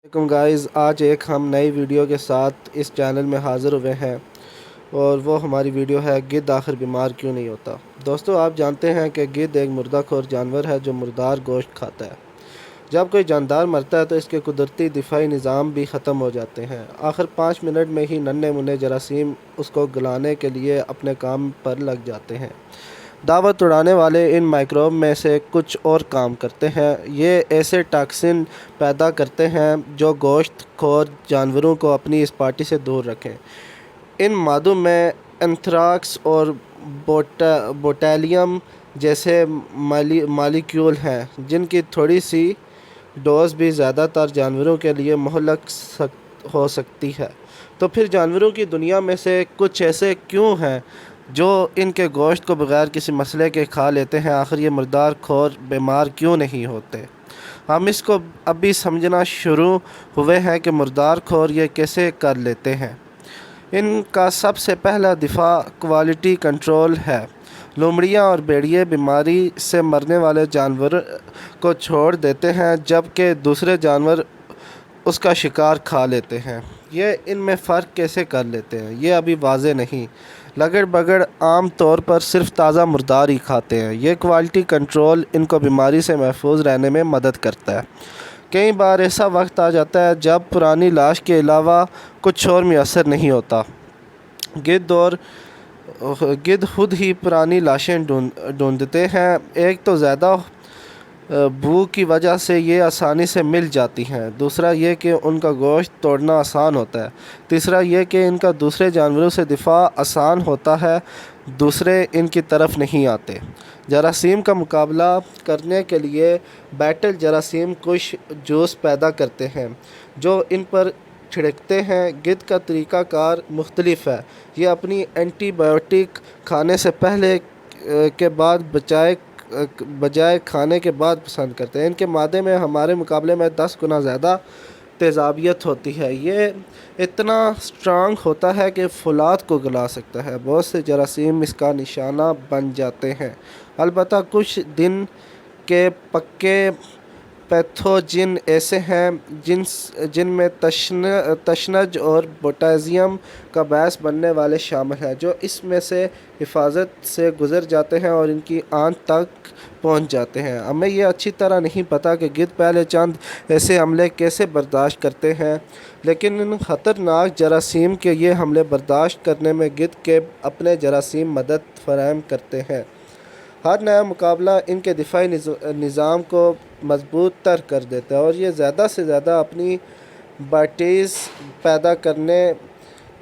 वालेकुम गाइज़, आज एक हम नई वीडियो के साथ इस चैनल में हाज़िर हुए हैं और वो हमारी वीडियो है गिद्ध आखिर बीमार क्यों नहीं होता। दोस्तों, आप जानते हैं कि गिद्ध एक मुर्दाखोर जानवर है जो मुर्दार गोश्त खाता है। जब कोई जानदार मरता है तो इसके कुदरती दिफाई निज़ाम भी ख़त्म हो जाते हैं। आखिर 5 मिनट में ही नन्हे मुन्ने जरासीम उसको गलाने के लिए अपने काम पर लग जाते हैं। दावत उड़ाने वाले इन माइक्रोब में से कुछ और काम करते हैं। ये ऐसे टॉक्सिन पैदा करते हैं जो गोश्त खोर जानवरों को अपनी इस पार्टी से दूर रखें। इन मादों में एंथ्राक्स और बोटेलियम जैसे मालिक्यूल हैं जिनकी थोड़ी सी डोज भी ज़्यादातर जानवरों के लिए मुहल्लक हो सकती है। तो फिर जानवरों की दुनिया में से कुछ ऐसे क्यों हैं जो इनके गोश्त को बग़ैर किसी मसले के खा लेते हैं? आखिर ये मुर्दार खोर बीमार क्यों नहीं होते? हम इसको अभी समझना शुरू हुए हैं कि मुर्दार खोर ये कैसे कर लेते हैं। इनका सबसे पहला दिफा क्वालिटी कंट्रोल है। लोमड़ियाँ और भेड़िए बीमारी से मरने वाले जानवर को छोड़ देते हैं जबकि दूसरे जानवर उसका शिकार खा लेते हैं। ये इनमें फ़र्क कैसे कर लेते हैं ये अभी वाज़े नहीं। लगड़ बगड़ आम तौर पर सिर्फ ताज़ा मुर्दार ही खाते हैं। ये क्वालिटी कंट्रोल इनको बीमारी से महफूज रहने में मदद करता है। कई बार ऐसा वक्त आ जाता है जब पुरानी लाश के अलावा कुछ और मैसर नहीं होता। गिद्ध खुद ही पुरानी लाशें ढूंढते हैं। एक तो ज़्यादा भूख की वजह से ये आसानी से मिल जाती हैं। दूसरा ये कि उनका गोश्त तोड़ना आसान होता है। तीसरा ये कि इनका दूसरे जानवरों से दिफा आसान होता है, दूसरे इनकी तरफ नहीं आते। जरासीम का मुकाबला करने के लिए बैटल जरासीम कुछ जूस पैदा करते हैं जो इन पर छिड़कते हैं। गिद्ध का तरीक़ाकार मुख्तलिफ है। ये अपनी एंटीबायोटिक खाने से पहले के बाद बजाय खाने के बाद पसंद करते हैं। इनके मादे में हमारे मुकाबले में 10 गुना ज़्यादा तेज़ाबियत होती है। ये इतना स्ट्रांग होता है कि फौलाद को गला सकता है। बहुत से जरासीम इसका निशाना बन जाते हैं। अलबत्ता कुछ दिन के पक्के पैथोजिन ऐसे हैं जिनमें तशनज और पोटेशियम का बायस बनने वाले शामिल हैं जो इसमें से हिफाजत से गुज़र जाते हैं और इनकी आंत तक पहुंच जाते हैं। हमें यह अच्छी तरह नहीं पता कि गिद्ध पहले चंद ऐसे हमले कैसे बर्दाश्त करते हैं, लेकिन इन ख़तरनाक जरासीम के ये हमले बर्दाश्त करने में गिद्ध के अपने जरासीम मदद फराहम करते हैं। हर नया मुकाबला इनके दिफाई निज़ाम को मजबूत तर कर देता है और ये ज़्यादा से ज़्यादा अपनी बाटीज़ पैदा करने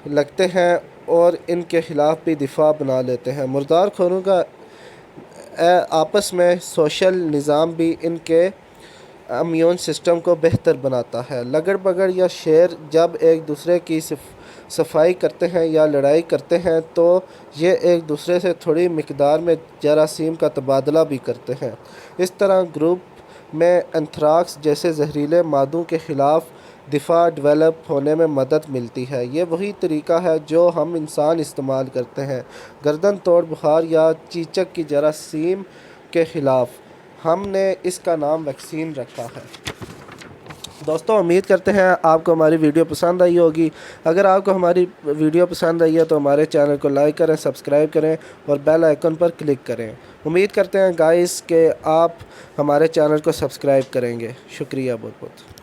लगते हैं और इनके ख़िलाफ़ भी दिफा बना लेते हैं। मुर्दार खोरों का आपस में सोशल निज़ाम भी इनके इम्यून सिस्टम को बेहतर बनाता है। लगड़ बगड़ या शेर जब एक दूसरे की सफाई करते हैं या लड़ाई करते हैं तो ये एक दूसरे से थोड़ी मिकदार में जरासीम का तबादला भी करते हैं। इस तरह ग्रुप में एंथ्राक्स जैसे जहरीले मादों के ख़िलाफ़ दिफा डेवलप होने में मदद मिलती है। ये वही तरीका है जो हम इंसान इस्तेमाल करते हैं गर्दन तोड़ बुखार या चीचक की जरासीम के ख़िलाफ़। हमने इसका नाम वैक्सीन रखा है। दोस्तों, उम्मीद करते हैं आपको हमारी वीडियो पसंद आई होगी। अगर आपको हमारी वीडियो पसंद आई है तो हमारे चैनल को लाइक करें, सब्सक्राइब करें और बेल आइकन पर क्लिक करें। उम्मीद करते हैं गाइस कि आप हमारे चैनल को सब्सक्राइब करेंगे। शुक्रिया बहुत बहुत।